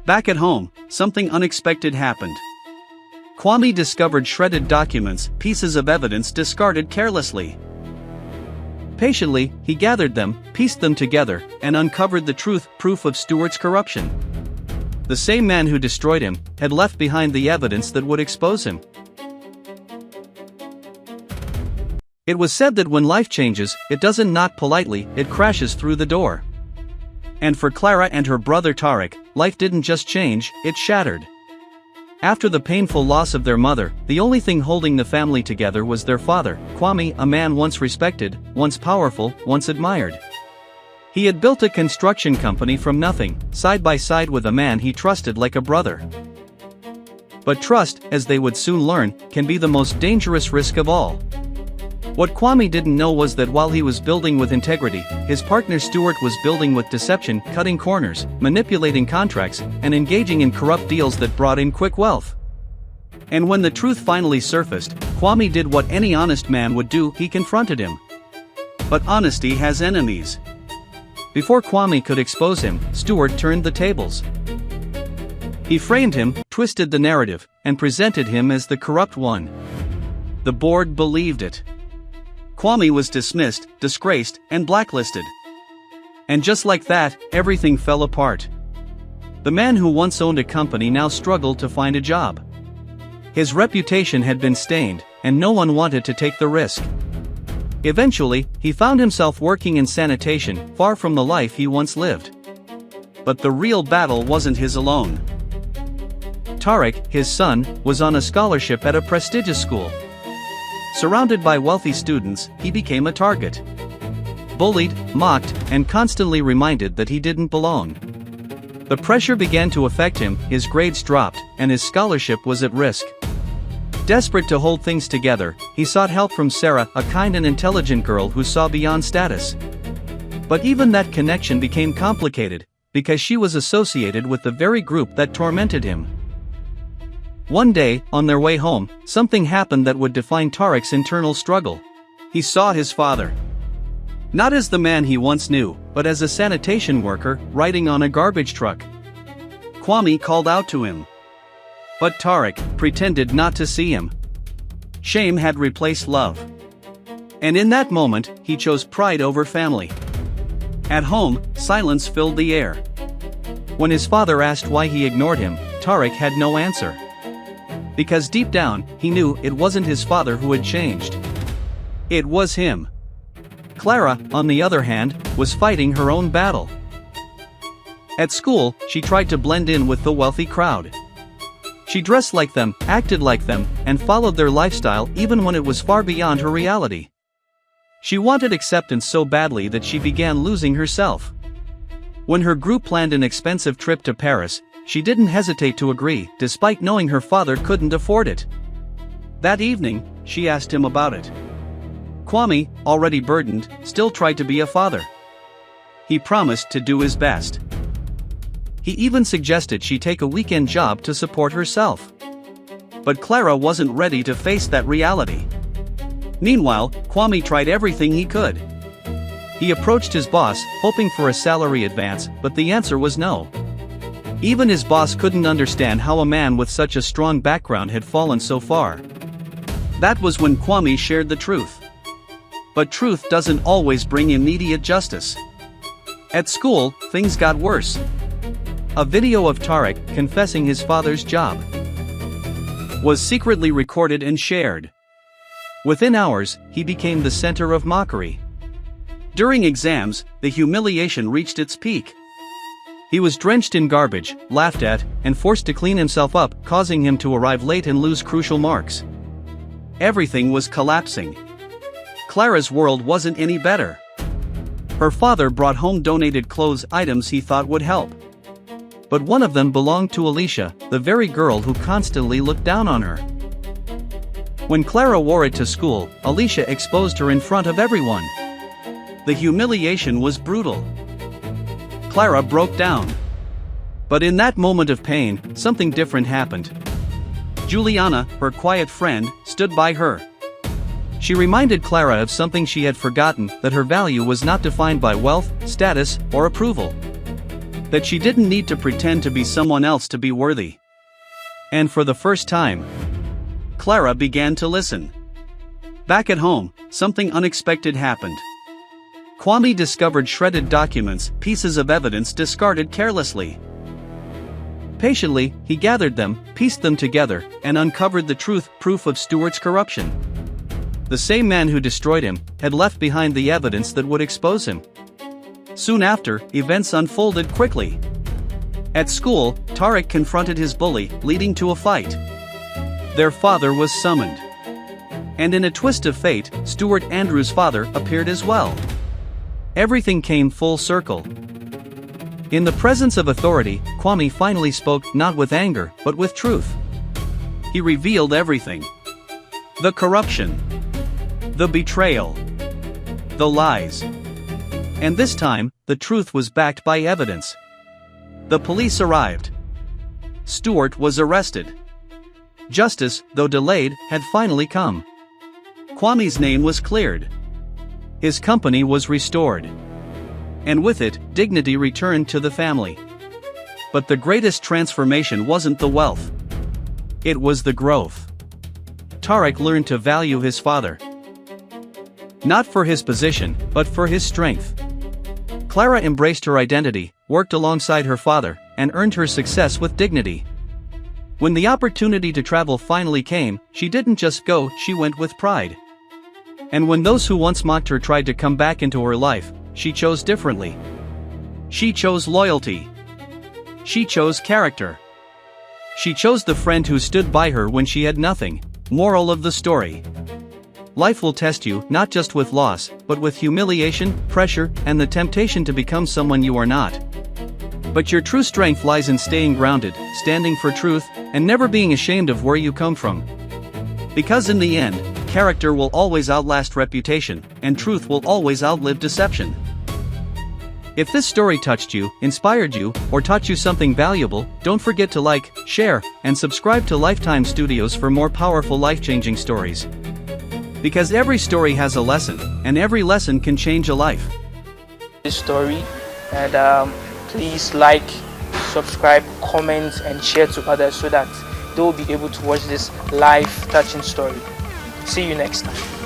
Back at home, something unexpected happened. Kwame discovered shredded documents, pieces of evidence discarded carelessly. Patiently, he gathered them, pieced them together, and uncovered the truth, proof of Stewart's corruption. The same man who destroyed him had left behind the evidence that would expose him. It was said that when life changes, it doesn't knock politely, it crashes through the door. And for Clara and her brother Tariq, life didn't just change, it shattered. After the painful loss of their mother, the only thing holding the family together was their father, Kwame, a man once respected, once powerful, once admired. He had built a construction company from nothing, side by side with a man he trusted like a brother. But trust, as they would soon learn, can be the most dangerous risk of all. What Kwame didn't know was that while he was building with integrity, his partner Stewart was building with deception, cutting corners, manipulating contracts, and engaging in corrupt deals that brought in quick wealth. And when the truth finally surfaced, Kwame did what any honest man would do, he confronted him. But honesty has enemies. Before Kwame could expose him, Stewart turned the tables. He framed him, twisted the narrative, and presented him as the corrupt one. The board believed it. Kwame was dismissed, disgraced, and blacklisted. And just like that, everything fell apart. The man who once owned a company now struggled to find a job. His reputation had been stained, and no one wanted to take the risk. Eventually, he found himself working in sanitation, far from the life he once lived. But the real battle wasn't his alone. Tariq, his son, was on a scholarship at a prestigious school. Surrounded by wealthy students, he became a target. Bullied, mocked, and constantly reminded that he didn't belong. The pressure began to affect him, his grades dropped, and his scholarship was at risk. Desperate to hold things together, he sought help from Sarah, a kind and intelligent girl who saw beyond status. But even that connection became complicated, because she was associated with the very group that tormented him. One day, on their way home, something happened that would define Tariq's internal struggle. He saw his father. Not as the man he once knew, but as a sanitation worker, riding on a garbage truck. Kwame called out to him. But Tariq pretended not to see him. Shame had replaced love. And in that moment, he chose pride over family. At home, silence filled the air. When his father asked why he ignored him, Tariq had no answer. Because deep down, he knew it wasn't his father who had changed. It was him. Clara, on the other hand, was fighting her own battle. At school, she tried to blend in with the wealthy crowd. She dressed like them, acted like them, and followed their lifestyle even when it was far beyond her reality. She wanted acceptance so badly that she began losing herself. When her group planned an expensive trip to Paris, she didn't hesitate to agree, despite knowing her father couldn't afford it. That evening, she asked him about it. Kwame, already burdened, still tried to be a father. He promised to do his best. He even suggested she take a weekend job to support herself. But Clara wasn't ready to face that reality. Meanwhile, Kwame tried everything he could. He approached his boss, hoping for a salary advance, but the answer was no. Even his boss couldn't understand how a man with such a strong background had fallen so far. That was when Kwame shared the truth. But truth doesn't always bring immediate justice. At school, things got worse. A video of Tariq confessing his father's job was secretly recorded and shared. Within hours, he became the center of mockery. During exams, the humiliation reached its peak. He was drenched in garbage, laughed at, and forced to clean himself up, causing him to arrive late and lose crucial marks. Everything was collapsing. Clara's world wasn't any better. Her father brought home donated clothes items he thought would help. But one of them belonged to Alicia, the very girl who constantly looked down on her. When Clara wore it to school, Alicia exposed her in front of everyone. The humiliation was brutal. Clara broke down. But in that moment of pain, something different happened. Juliana, her quiet friend, stood by her. She reminded Clara of something she had forgotten, that her value was not defined by wealth, status, or approval. That she didn't need to pretend to be someone else to be worthy. And for the first time, Clara began to listen. Back at home, something unexpected happened. Kwame discovered shredded documents, pieces of evidence discarded carelessly. Patiently, he gathered them, pieced them together, and uncovered the truth, proof of Stuart's corruption. The same man who destroyed him had left behind the evidence that would expose him. Soon after, events unfolded quickly. At school, Tariq confronted his bully, leading to a fight. Their father was summoned. And in a twist of fate, Stuart Andrew's father appeared as well. Everything came full circle. In the presence of authority, Kwame finally spoke, not with anger, but with truth. He revealed everything. The corruption. The betrayal. The lies. And this time, the truth was backed by evidence. The police arrived. Stuart was arrested. Justice, though delayed, had finally come. Kwame's name was cleared. His company was restored. And with it, dignity returned to the family. But the greatest transformation wasn't the wealth. It was the growth. Tariq learned to value his father. Not for his position, but for his strength. Clara embraced her identity, worked alongside her father, and earned her success with dignity. When the opportunity to travel finally came, she didn't just go, she went with pride. And when those who once mocked her tried to come back into her life, she chose differently. She chose loyalty. She chose character. She chose the friend who stood by her when she had nothing. Moral of the story: life will test you, not just with loss, but with humiliation, pressure, and the temptation to become someone you are not. But your true strength lies in staying grounded, standing for truth, and never being ashamed of where you come from. Because in the end, character will always outlast reputation, and truth will always outlive deception. If this story touched you, inspired you, or taught you something valuable, don't forget to like, share, and subscribe to Lifetime Studios for more powerful life-changing stories. Because every story has a lesson, and every lesson can change a life. This story, and please like, subscribe, comment, and share to others so that they will be able to watch this life-touching story. See you next time.